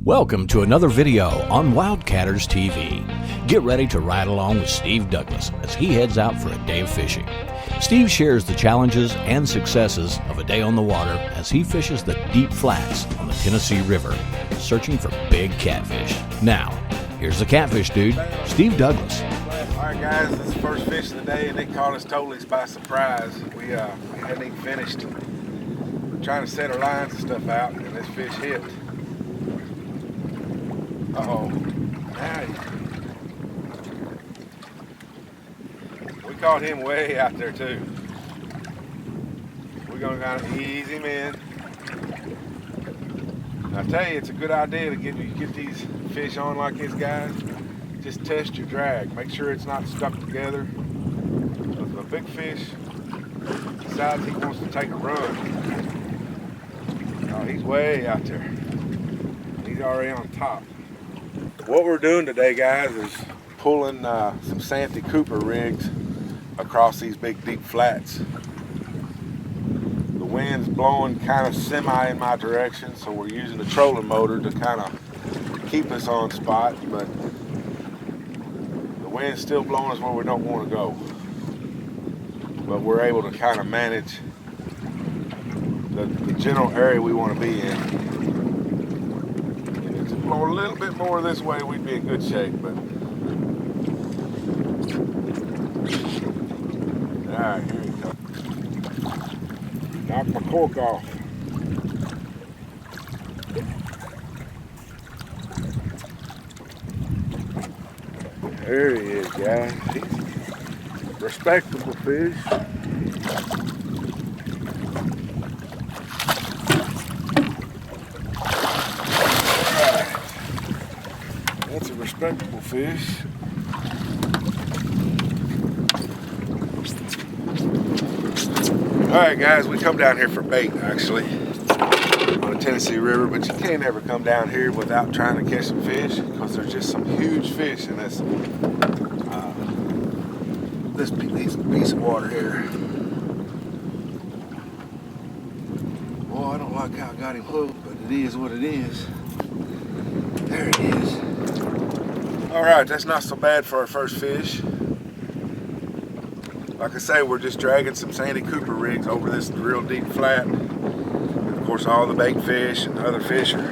Welcome to another video on WildCatters TV. Get ready to ride along with Steve Douglas as he heads out for a day of fishing. Steve shares the challenges and successes of a day on the water as he fishes the deep flats on the Tennessee River, searching for big catfish. Now, here's the catfish dude, Steve Douglas. All right, guys, this is the first fish of the day, and it caught us totally by surprise. We hadn't even finished trying to set our lines and stuff out, and this fish hit. Uh-oh. Nice. We caught him way out there, too. We're going to kind of ease him in. And I tell you, it's a good idea to get these fish on like this, guys. Just test your drag. Make sure it's not stuck together. If a big fish decides he wants to take a run, oh, he's way out there. He's already on top. What we're doing today, guys, is pulling some Santi Cooper rigs across these big deep flats. The wind's blowing kind of semi in my direction, so we're using the trolling motor to kind of keep us on spot, but the wind's still blowing us where we don't want to go. But we're able to kind of manage the general area we want to be in. A little bit more this way, we'd be in good shape, but alright, here we go. Knock my cork off. There he is, guys. Respectable fish. That's a respectable fish. Alright, guys, we come down here for bait, actually, on the Tennessee River, but you can't ever come down here without trying to catch some fish, because there's just some huge fish in this piece of water here. Boy, I don't like how I got him hooked, but it is what it is. There it is. Alright, that's not so bad for our first fish. Like I say, we're just dragging some Santi Cooper rigs over this real deep flat. And of course, all the bait fish and the other fish are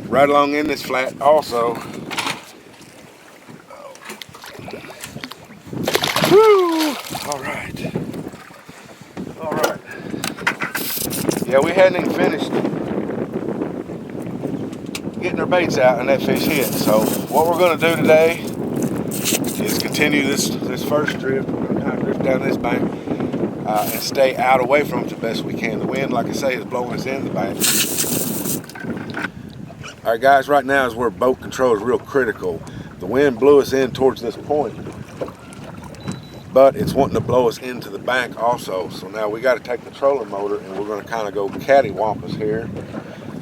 right along in this flat also. Woo! Alright. Alright. Yeah, we hadn't even finished getting our baits out and that fish hit. So what we're going to do today is continue this first drift. We're going to kind of drift down this bank and stay out away from it the best we can. The wind, like I say, is blowing us into the bank. All right, guys, right now is where boat control is real critical. The wind blew us in towards this point, but it's wanting to blow us into the bank also. So now we got to take the trolling motor and we're going to kind of go cattywampus here.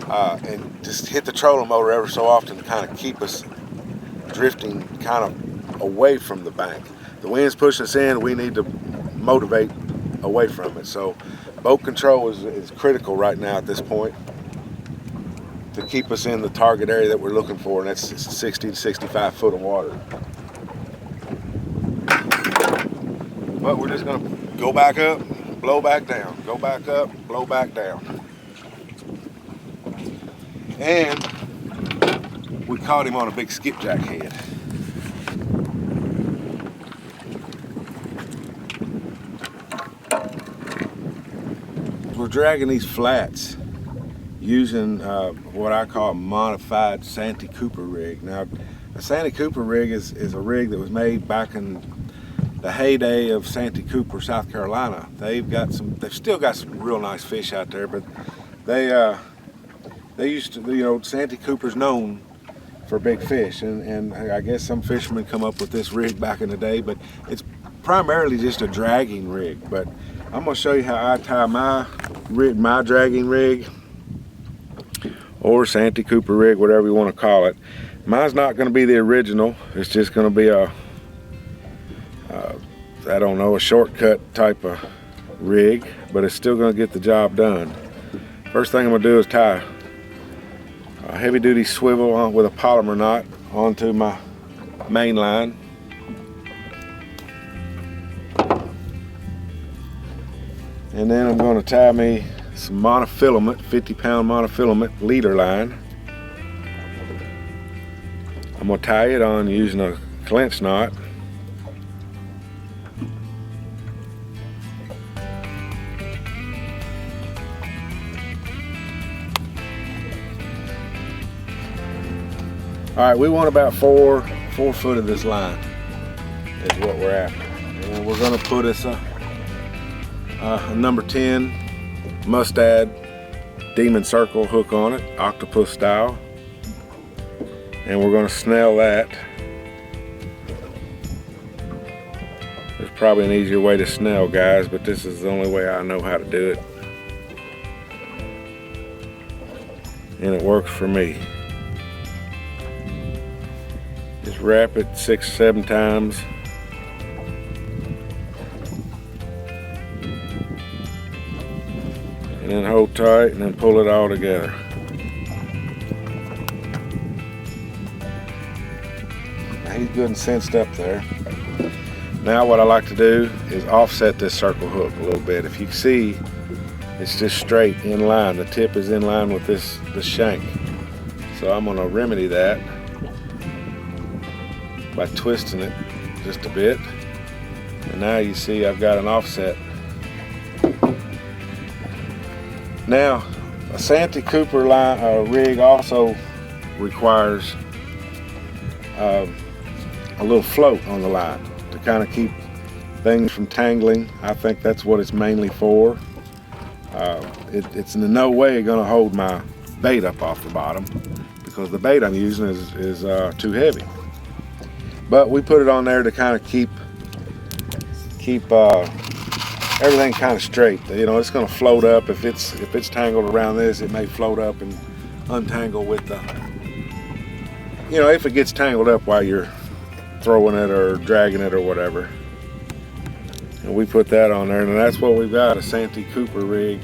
And just hit the trolling motor ever so often to kind of keep us drifting kind of away from the bank. The wind's pushing us in, we need to motivate away from it. So boat control is critical right now at this point to keep us in the target area that we're looking for, and that's 60 to 65 foot of water. But we're just going to go back up, blow back down, go back up, blow back down. And we caught him on a big skipjack head. We're dragging these flats using what I call a modified Santee Cooper rig. Now, a Santi Cooper rig is a rig that was made back in the heyday of Santee Cooper, South Carolina. They've still got some real nice fish out there, but they used to, you know, Santi Cooper's known for big fish, and I guess some fishermen come up with this rig back in the day, but it's primarily just a dragging rig. But I'm going to show you how I tie my dragging rig, or Santi Cooper rig, whatever you want to call it. Mine's not going to be the original. It's just going to be a I don't know, a shortcut type of rig, but it's still going to get the job done. First thing I'm going to do is tie a heavy duty swivel on with a polymer knot onto my main line. And then I'm going to tie me some monofilament, 50-pound monofilament leader line. I'm going to tie it on using a clinch knot. All right, we want about 4 foot of this line is what we're after. And we're going to put us a number 10 mustad demon circle hook on it, octopus style. And we're going to snell that. There's probably an easier way to snell, guys, but this is the only way I know how to do it. And it works for me. Just wrap it 6-7 times. And then hold tight and then pull it all together. He's good and cinched up there. Now what I like to do is offset this circle hook a little bit. If you see, it's just straight in line. The tip is in line with this shank. So I'm going to remedy that by twisting it just a bit. And now you see I've got an offset. Now a Santi Cooper rig also requires a little float on the line to kind of keep things from tangling. I think that's what it's mainly for. It's in no way going to hold my bait up off the bottom because the bait I'm using is too heavy. But we put it on there to kind of keep everything kind of straight. You know, it's going to float up. If it's tangled around this, it may float up and untangle with the, you know, if it gets tangled up while you're throwing it or dragging it or whatever. And we put that on there, and that's what we've got, a Santee Cooper rig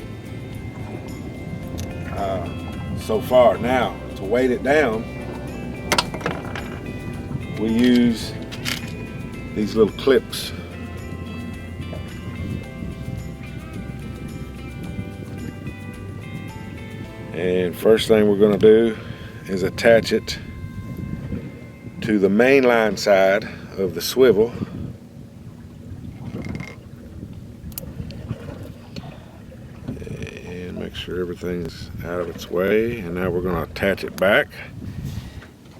so far. Now, to weight it down, we use these little clips. And first thing we're going to do is attach it to the main line side of the swivel. And make sure everything's out of its way. And now we're going to attach it back.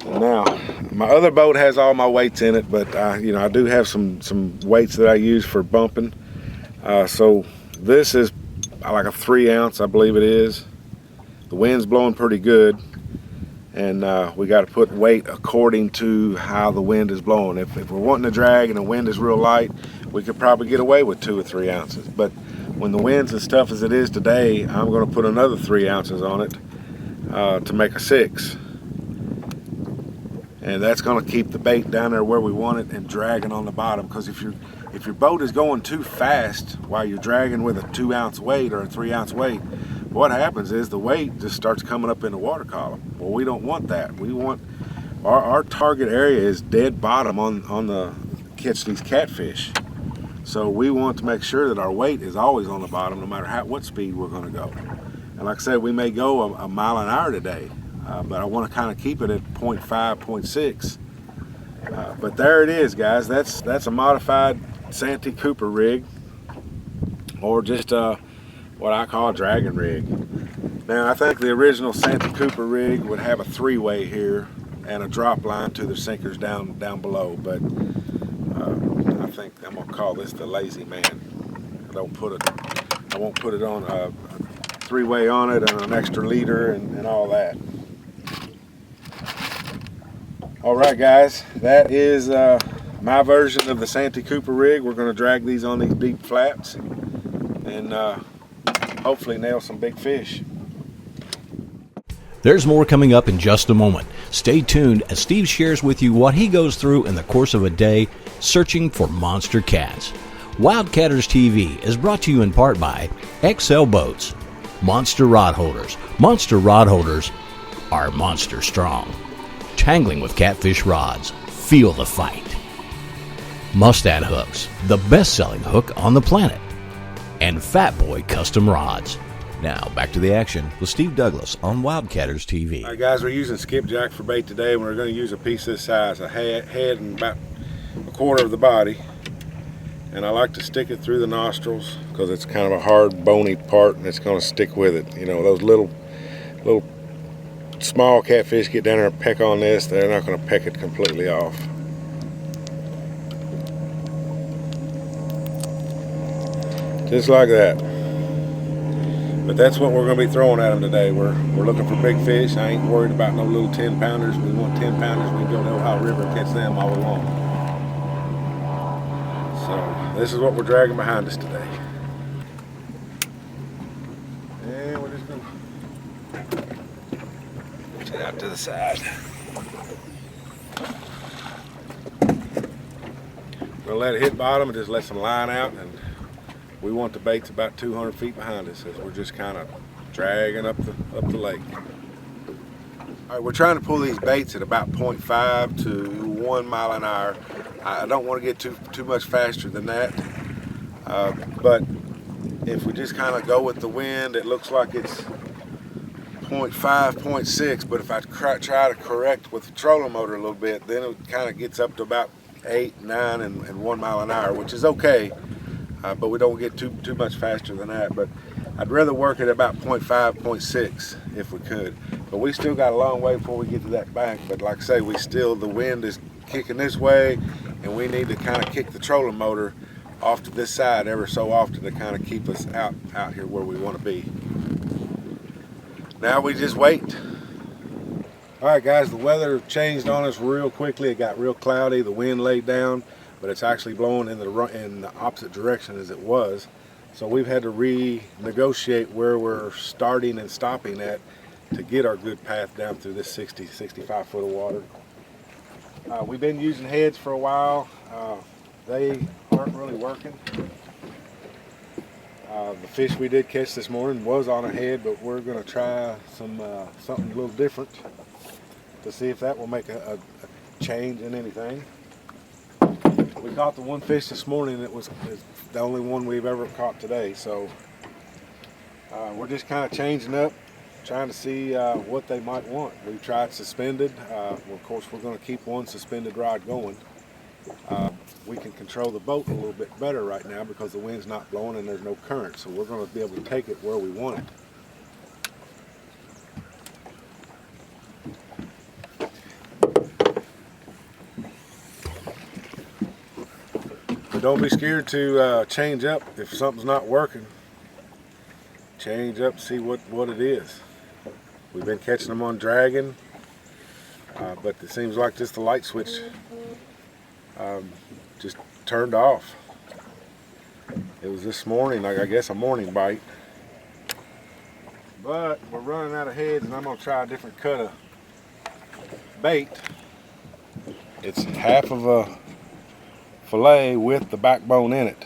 Now, my other boat has all my weights in it, but you know, I do have some weights that I use for bumping. So this is like a 3 ounce, I believe it is. The wind's blowing pretty good, and we got to put weight according to how the wind is blowing. If we're wanting to drag and the wind is real light, we could probably get away with 2 or 3 ounces. But when the wind's as tough as it is today, I'm going to put another 3 ounces on it to make a 6. And that's going to keep the bait down there where we want it and dragging on the bottom. Because if your boat is going too fast while you're dragging with a 2 ounce weight or a 3 ounce weight, what happens is the weight just starts coming up in the water column. Well, we don't want that. We want our target area is dead bottom on the catch these catfish. So we want to make sure that our weight is always on the bottom, no matter what speed we're going to go. And like I said, we may go a mile an hour today. But I want to kind of keep it at 0.5, 0.6. But there it is, guys. That's a modified Santee Cooper rig, or just what I call a dragon rig. Now, I think the original Santee Cooper rig would have a 3-way here and a drop line to the sinkers down below. But I think I'm gonna call this the Lazy Man. I won't put it on a 3-way on it and an extra leader and all that. All right, guys, that is my version of the Santee Cooper rig. We're going to drag these on these deep flats and hopefully nail some big fish. There's more coming up in just a moment. Stay tuned as Steve shares with you what he goes through in the course of a day searching for monster cats. WildCatters TV is brought to you in part by XL Boats, Monster Rod Holders. Monster Rod Holders are monster strong. Tangling with catfish rods, feel the fight. Mustad hooks, the best-selling hook on the planet. And Fat Boy custom rods. Now, back to the action with Steve Douglas on WildCatters TV. All right, guys, we're using skipjack for bait today, and we're going to use a piece this size, a head and about a quarter of the body. And I like to stick it through the nostrils because it's kind of a hard, bony part, and it's going to stick with it. You know, those little small catfish get down there and peck on this, they're not going to peck it completely off. Just like that. But that's what we're going to be throwing at them today. We're looking for big fish. I ain't worried about no little 10-pounders. We want 10-pounders. We can go to the Ohio River and catch them all we want. So this is what we're dragging behind us today. And we're just going to push it out to the side. We're going to let it hit bottom and just let some line out. And we want the baits about 200 feet behind us as we're just kind of dragging up the lake. All right, we're trying to pull these baits at about 0.5 to 1 mile an hour. I don't want to get too much faster than that, but if we just kind of go with the wind, it looks like it's 0.5, 0.6, but if I try to correct with the trolling motor a little bit, then it kind of gets up to about 8, 9, and 1 mile an hour, which is okay. But we don't get too much faster than that. But I'd rather work at about 0.5, 0.6 if we could. But we still got a long way before we get to that bank. But like I say, the wind is kicking this way, and we need to kind of kick the trolling motor off to this side ever so often to kind of keep us out here where we want to be. Now we just wait. All right, guys, the weather changed on us real quickly. It got real cloudy. The wind laid down, but it's actually blowing in the opposite direction as it was. So we've had to renegotiate where we're starting and stopping at to get our good path down through this 65 foot of water. We've been using heads for a while. They aren't really working. The fish we did catch this morning was on a head, but we're going to try something a little different to see if that will make a change in anything. We caught the one fish this morning that was the only one we've ever caught today, so we're just kind of changing up, trying to see what they might want. We've tried suspended. Well, of course, we're going to keep one suspended rod going. We can control the boat a little bit better right now because the wind's not blowing and there's no current, so we're going to be able to take it where we want it. Don't be scared to change up if something's not working. Change up, see what it is. We've been catching them on dragging, but it seems like just the light switch just turned off. It was this morning, I guess a morning bite. But we're running out of heads, and I'm going to try a different cut of bait. It's half of a fillet with the backbone in it.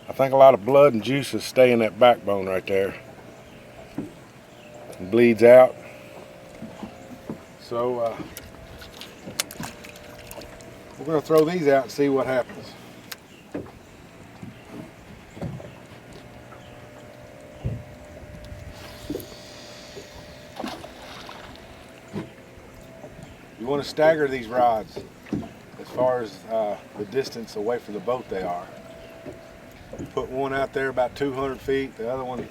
I think a lot of blood and juices stay in that backbone right there. It bleeds out. So we're going to throw these out and see what happens. You want to stagger these rods as far as the distance away from the boat they are. Put one out there about 200 feet, the other one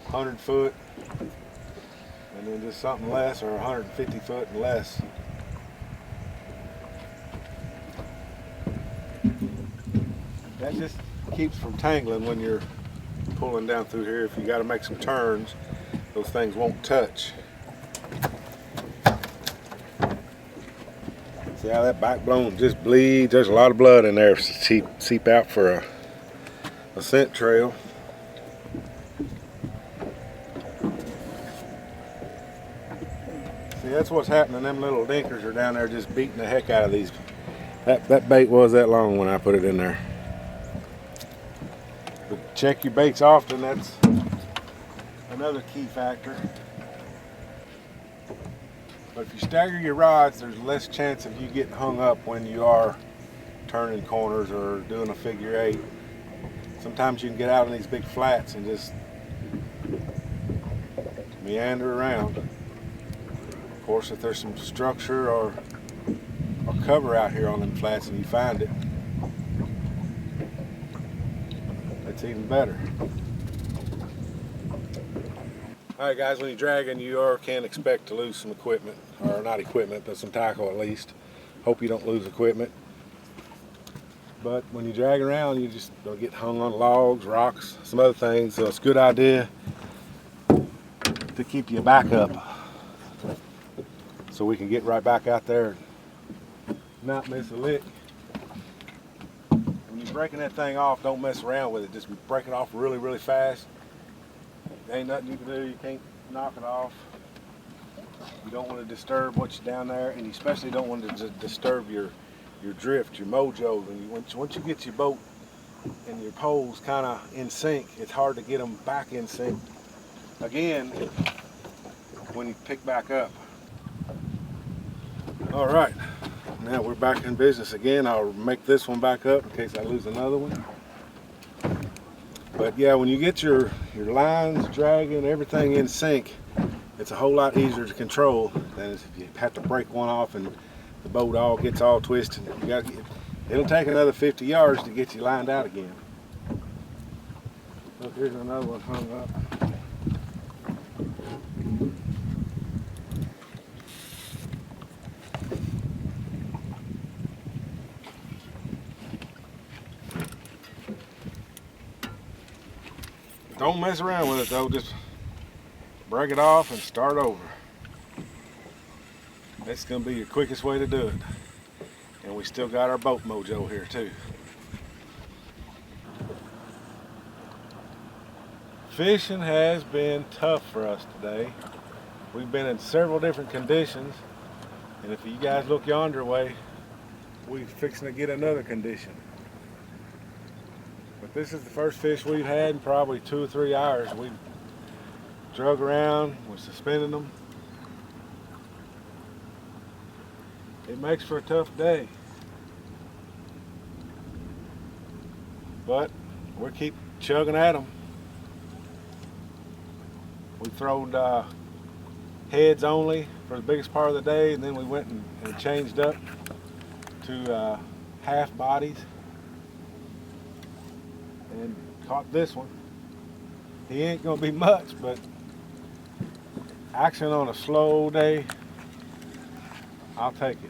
100 foot, and then just something less, or 150 foot and less. That just keeps from tangling when you're pulling down through here. If you got to make some turns, those things won't touch. See how that backbone just bleeds? There's a lot of blood in there to seep out for a scent trail. See, that's what's happening. Them little dinkers are down there just beating the heck out of these. That bait was that long when I put it in there. But check your baits often. That's another key factor. But if you stagger your rods, there's less chance of you getting hung up when you are turning corners or doing a figure eight. Sometimes you can get out on these big flats and just meander around. Of course, if there's some structure or cover out here on them flats and you find it, that's even better. Alright guys, when you're dragging, you can expect to lose some equipment, or not equipment, but some tackle at least. Hope you don't lose equipment. But when you drag around, you just don't get hung on logs, rocks, some other things. So it's a good idea to keep your back up so we can get right back out there and not miss a lick. When you're breaking that thing off, don't mess around with it. Just break it off really, really fast. There ain't nothing you can do. You can't knock it off. You don't want to disturb what's down there, and you especially don't want to disturb your drift, your mojo. And once you get your boat and your poles kind of in sync, it's hard to get them back in sync again when you pick back up. All right, now we're back in business again. I'll make this one back up in case I lose another one. But yeah, when you get your lines dragging, everything in sync, it's a whole lot easier to control than if you have to break one off and the boat gets all twisted. It'll take another 50 yards to get you lined out again. Look, here's another one hung up. Don't mess around with it though, just break it off and start over. That's going to be the quickest way to do it. And we still got our boat mojo here too. Fishing has been tough for us today. We've been in several different conditions, and if you guys look yonder way, we're fixing to get another condition. But this is the first fish we've had in probably 2 or 3 hours. We drug around, we're suspending them. It makes for a tough day. But we'll keep chugging at them. We throwed heads only for the biggest part of the day, and then we went and changed up to half bodies and caught this one. He ain't gonna be much, but action on a slow day, I'll take it.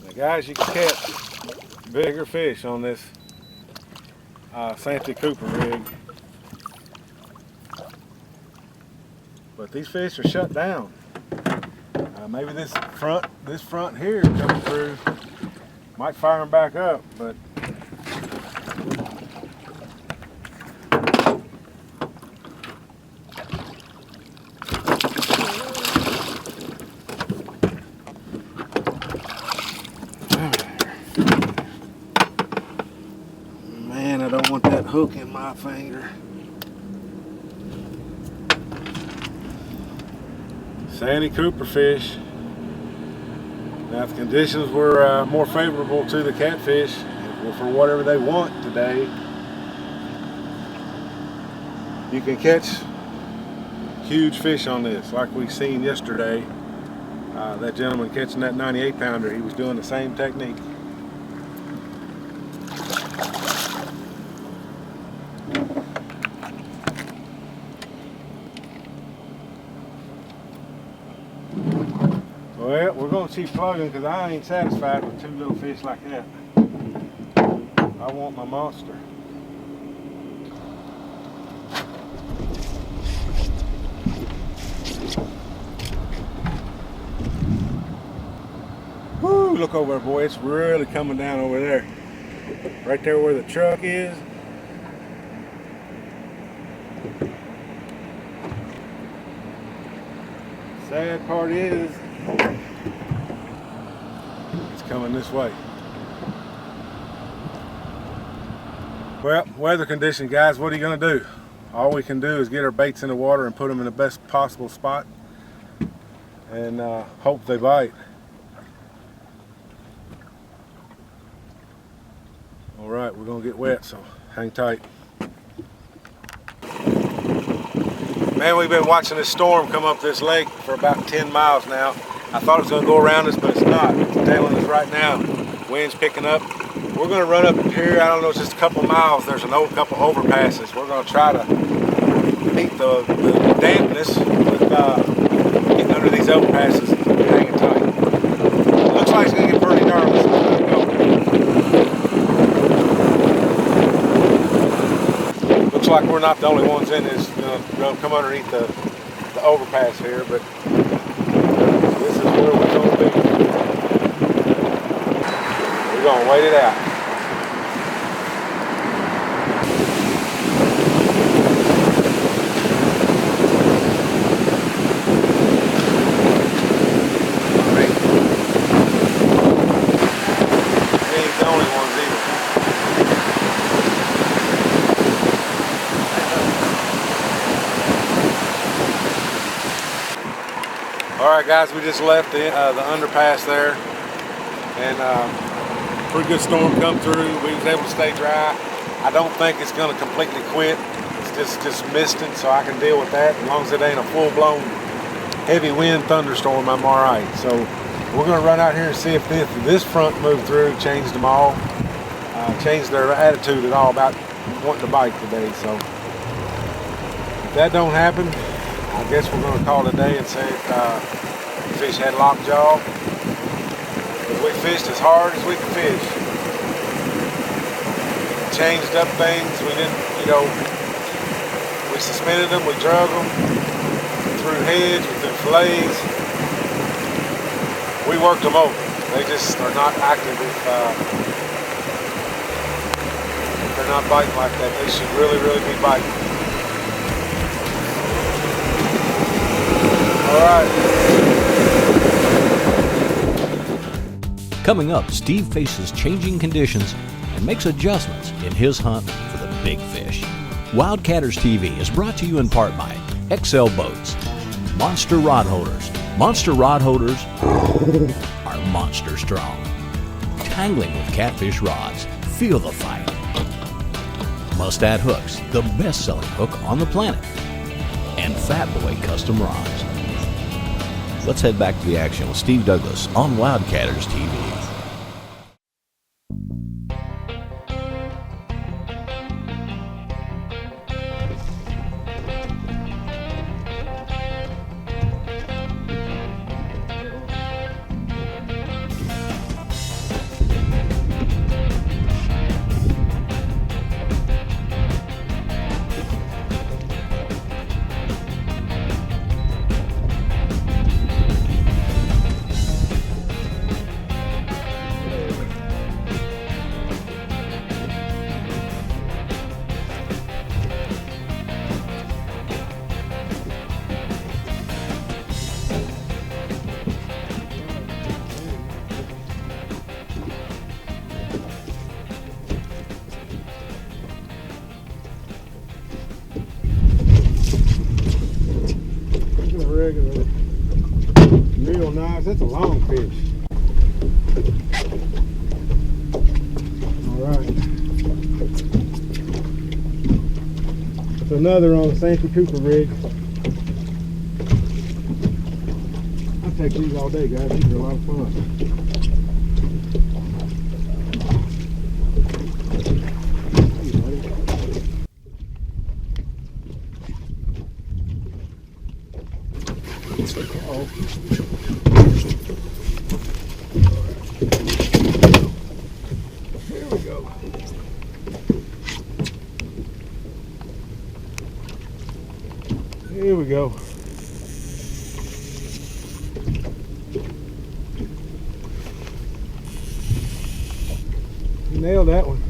Now guys, you can catch bigger fish on this Santee Cooper rig. But these fish are shut down. Maybe this front here coming through might fire them back up, but man, I don't want that hook in my finger. Santi Cooper fish. Now if the conditions were more favorable to the catfish for whatever they want today, you can catch huge fish on this like we seen yesterday. That gentleman catching that 98 pounder, he was doing the same technique. Well, we're going to keep plugging because I ain't satisfied with 2 little fish like that. I want my monster. Woo, look over there, boy. It's really coming down over there. Right there where the truck is. Sad part is, it's coming this way. Well, weather condition, guys, what are you gonna do? All we can do is get our baits in the water and put them in the best possible spot and hope they bite. All right, we're gonna get wet, so hang tight. Man, we've been watching this storm come up this lake for about 10 miles now. I thought it was gonna go around us, but it's not. It's tailing us right now. Wind's picking up. We're gonna run up here, I don't know, just a couple miles. There's couple overpasses. We're gonna try to beat the dampness with getting under these overpasses and hanging tight. Looks like it's gonna get pretty dark. Let's go. Looks like we're not the only ones in this. Gonna come underneath the overpass here, but this is where we're gonna be. We're gonna wait it out. Alright guys, we just left the underpass there, and pretty good storm come through. We was able to stay dry. I don't think it's going to completely quit. It's just misting, so I can deal with that. As long as it ain't a full-blown heavy wind thunderstorm, I'm alright. So we're going to run out here and see if this front moved through, changed them all, changed their attitude at all about wanting to bite today. So if that don't happen, I guess we're going to call it a day and say the fish had lockjaw. We fished as hard as we could fish. Changed up things. We didn't, we suspended them, we drug them, we threw heads, we threw fillets. We worked them over. They just are not active if they're not biting like that. They should really, really be biting. All right. Coming up, Steve faces changing conditions and makes adjustments in his hunt for the big fish. WildCatters TV is brought to you in part by XL Boats, Monster Rod Holders. Monster Rod Holders are monster strong. Tangling with catfish rods. Feel the fight. Mustad Hooks, the best-selling hook on the planet. And Fat Boy Custom Rods. Let's head back to the action with Steve Douglas on WildCatters TV. Real nice. That's a long fish. All right. That's another on the Santi Cooper rig. I'll take these all day, guys. These are a lot of fun. Uh-oh. There we go. Here we go. You nailed that one.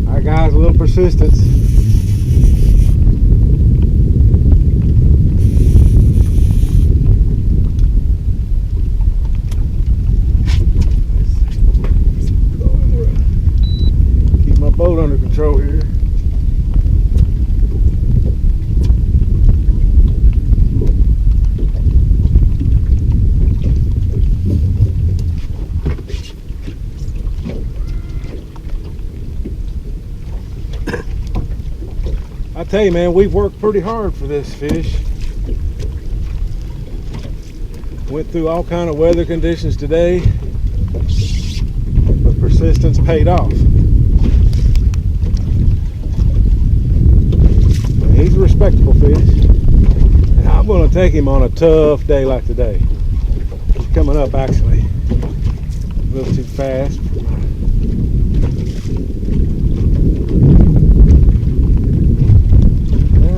All right, guys, a little persistence. I tell you, man, we've worked pretty hard for this fish. Went through all kind of weather conditions today, but persistence paid off. He's a respectable fish, and I'm going to take him on a tough day like today. He's coming up actually a little too fast.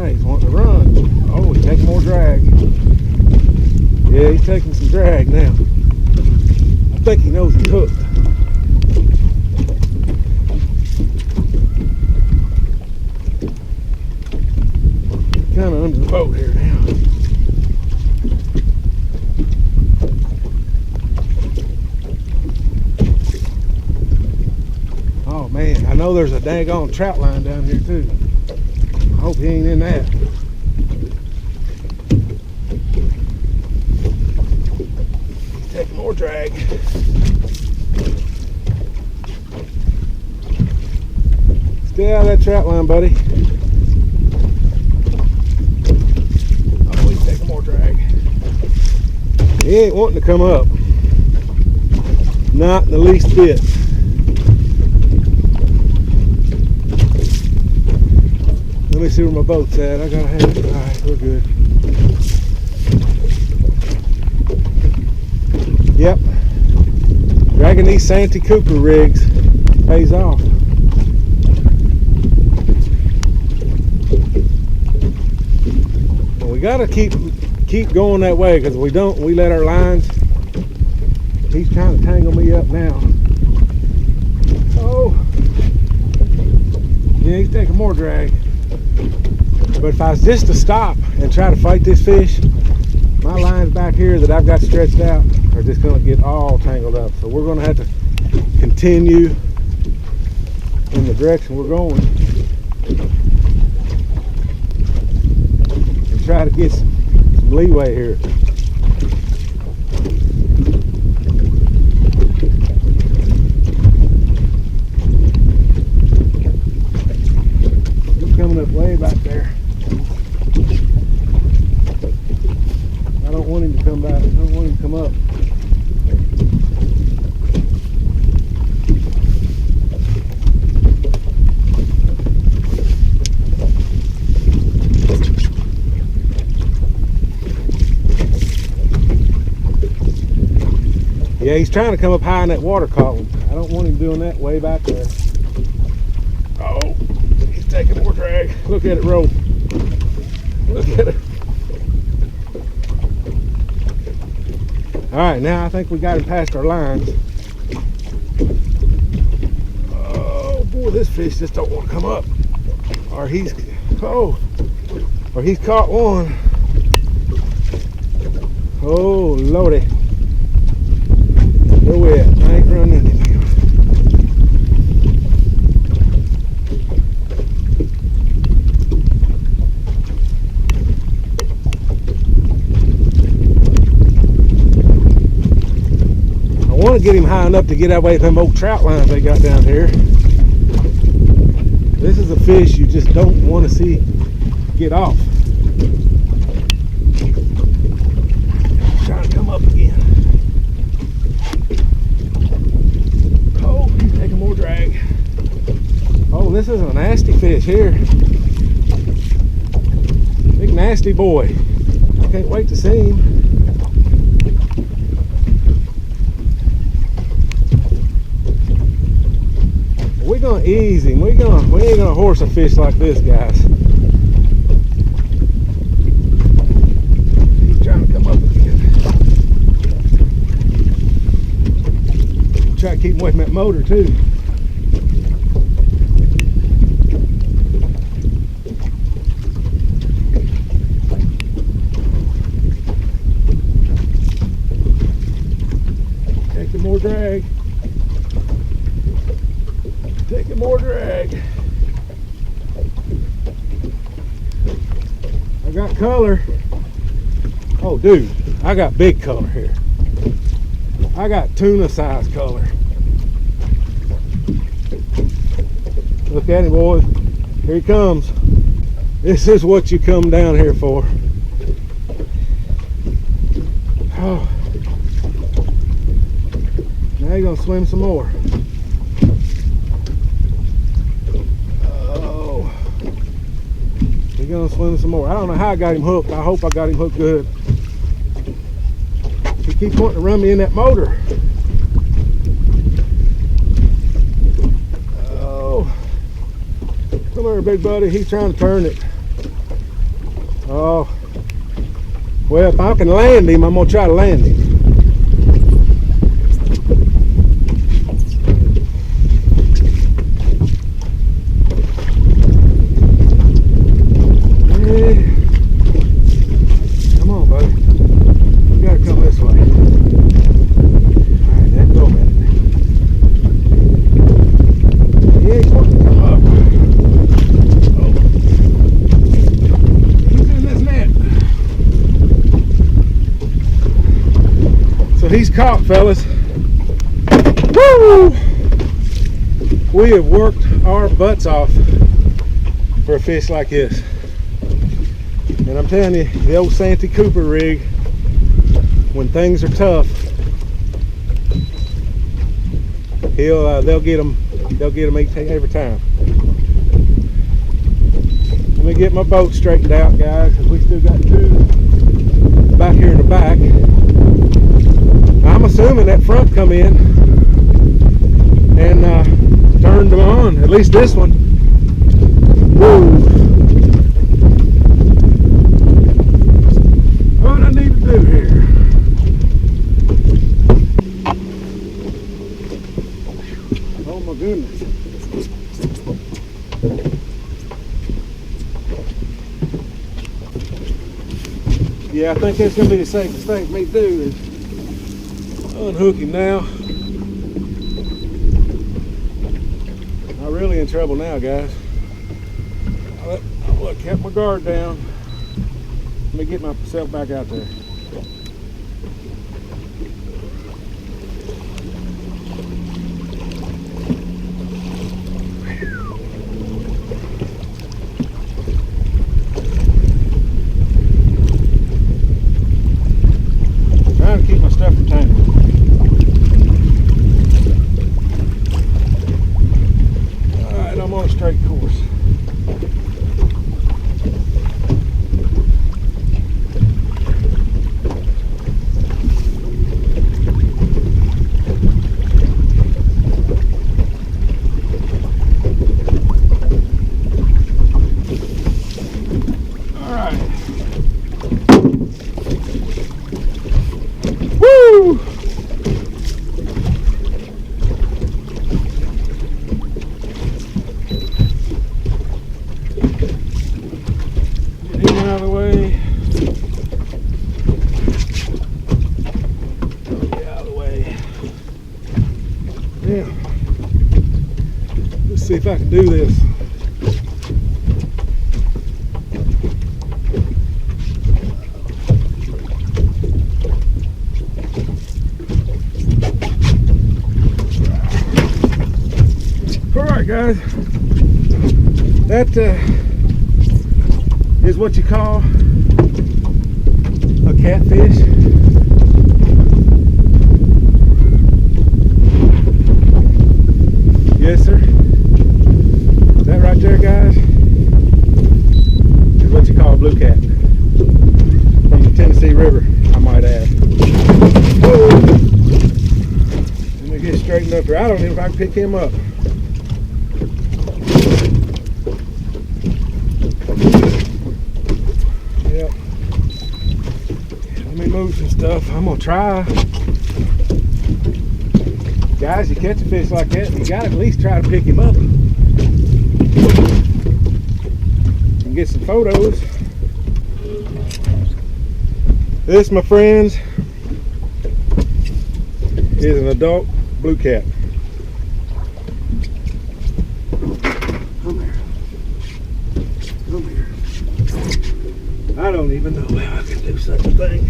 He's wanting to run. Oh, he's taking more drag. Yeah, he's taking some drag now. I think he knows he's hooked. Kind of under the boat here now. Oh man, I know there's a daggone trout line down here too. I hope he ain't in that. He's taking more drag. Stay out of that trout line, buddy. Oh, he's taking more drag. He ain't wanting to come up. Not in the least bit. Let me see where my boat's at. I gotta have it. Alright, we're good. Yep. Dragging these Santee Cooper rigs pays off. And we gotta keep going that way, because if we don't, we let our lines. He's trying to tangle me up now. Oh. Yeah, he's taking more drag. But if I was just to stop and try to fight this fish, my lines back here that I've got stretched out are just going to get all tangled up. So we're going to have to continue in the direction we're going and try to get some leeway here. He's coming up way back there. I don't want him to come back. I don't want him to come up. Yeah, he's trying to come up high in that water column. I don't want him doing that way back there. Oh, he's taking more drag. Look at it roll. Look at it. All right, now I think we got him past our lines. Oh boy, this fish just don't want to come up. Or he's caught one. Oh lordy. Where we at? I ain't running anything. I want to get him high enough to get away from them old trout lines they got down here. This is a fish you just don't want to see get off. Trying to come up again. Oh, he's taking more drag. Oh, this is a nasty fish here. Big nasty boy. I can't wait to see him. We're gonna ease him. We ain't gonna horse a fish like this, guys. He's trying to come up again. Try to keep him away from that motor too. Taking more drag. Taking more drag. I got color. Oh dude, I got big color here. I got tuna size color. Look at him, boys. Here he comes. This is what you come down here for. Oh. Now you're gonna swim some more. Oh. He's gonna swim some more. I don't know how I got him hooked. I hope I got him hooked good. He keeps wanting to run me in that motor. Oh. Come here, big buddy. He's trying to turn it. Oh. Well, if I can land him, I'm gonna try to land him. Come on, buddy. You gotta come this way. Alright, let go a minute. Yeah, he's wanting to come up. Oh. He's in this net. So he's caught, fellas. Woo! We have worked our butts off for a fish like this. And I'm telling you, the old Santi Cooper rig, when things are tough, they'll get them every time. Let me get my boat straightened out, guys, because we still got two back here in the back. I'm assuming that front come in and turned them on, at least this one. Whoa. What I need to do here? Oh my goodness. Yeah, I think that's going to be the safest thing for me to do is unhook him now. I'm really in trouble now, guys. Look, kept my guard down. Let me get myself back out there. Trying to keep my stuff from tangling. Alright, I'm on a straight course. Woo! Get him out of the way. Get out of the way. Yeah. Let's see if I can do this. Guys, that is what you call a catfish. Yes, sir. That right there, guys, is what you call a blue cat from the Tennessee River, I might add. Whoa. Let me get straightened up here. I don't even know if I can pick him up. Yep. Let me move some stuff. I'm gonna try. Guys, you catch a fish like that, you gotta at least try to pick him up and get some photos. This, my friends, is an adult blue cat. Come here. I don't even know how I can do such a thing.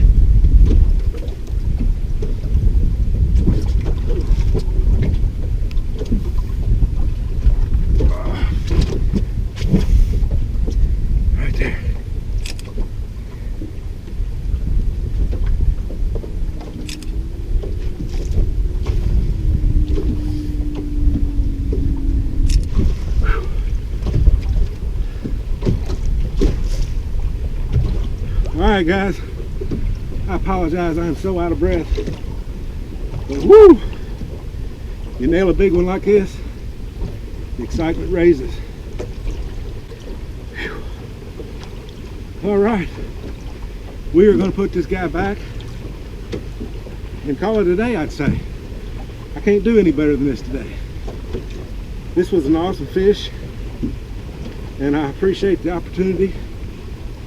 there. Alright guys, I apologize, I am so out of breath. But woo! You nail a big one like this, the excitement raises. Alright, we are going to put this guy back and call it a day, I'd say. I can't do any better than this today. This was an awesome fish, and I appreciate the opportunity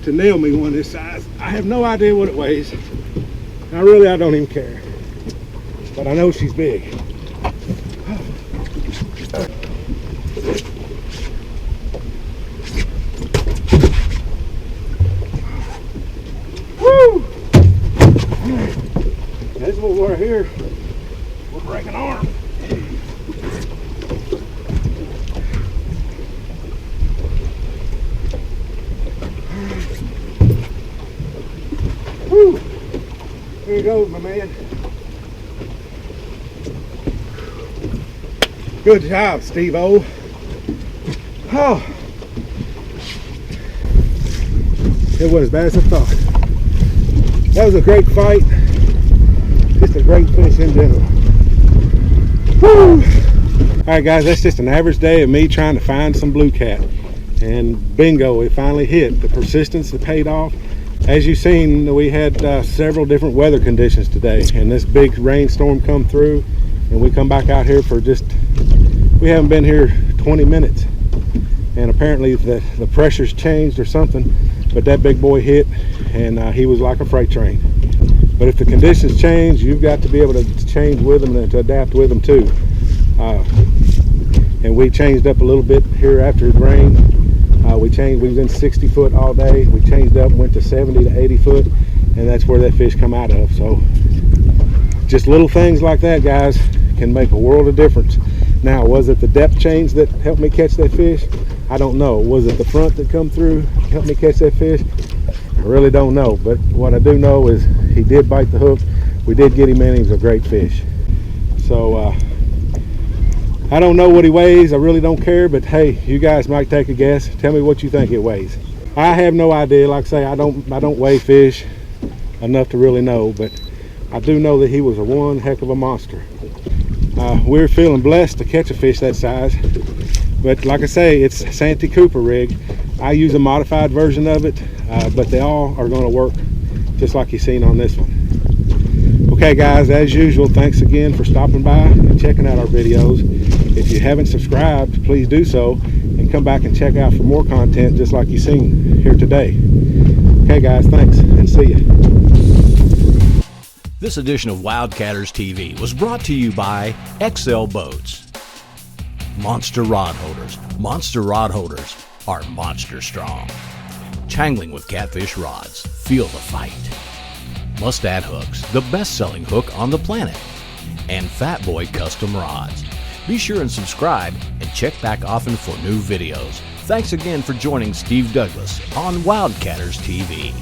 to nail me one this size. I have no idea what it weighs. I don't even care. But I know she's big. Woo! This one right here, we'll break an arm. Woo! Here you go, my man. Good job, Steve-O. Oh. It wasn't as bad as I thought. That was a great fight. Just a great fish in general. Woo! Alright guys, that's just an average day of me trying to find some blue cat. And bingo, it finally hit. The persistence that paid off. As you've seen, we had several different weather conditions today, and this big rainstorm come through, and we come back out here for we haven't been here 20 minutes, and apparently the pressure's changed or something, but that big boy hit, and he was like a freight train. But if the conditions change, you've got to be able to change with them and to adapt with them too. And we changed up a little bit here after it rained. We was in 60 foot all day. We changed up, went to 70 to 80 foot, and that's where that fish come out of. So just little things like that, guys, can make a world of difference. Now, was it the depth change that helped me catch that fish? I don't know. Was it the front that come through helped me catch that fish? I really don't know, but what I do know is he did bite the hook. We did get him in. He was a great fish. So I don't know what he weighs. I really don't care, but hey, you guys might take a guess. Tell me what you think it weighs. I have no idea. Like I say, I don't weigh fish enough to really know, but I do know that he was a one heck of a monster. We're feeling blessed to catch a fish that size, but like I say, it's Santee Cooper rig. I use a modified version of it, but they all are going to work just like you've seen on this one. Okay guys, as usual, thanks again for stopping by and checking out our videos. If you haven't subscribed, please do so, and come back and check out for more content just like you've seen here today. Okay guys, thanks, and see ya. This edition of WildCatters TV was brought to you by XL Boats. Monster rod holders. Monster rod holders are monster strong. Changling with catfish rods. Feel the fight. Mustad hooks, the best-selling hook on the planet. And Fat Boy custom rods. Be sure and subscribe and check back often for new videos. Thanks again for joining Steve Douglas on WildCatters TV.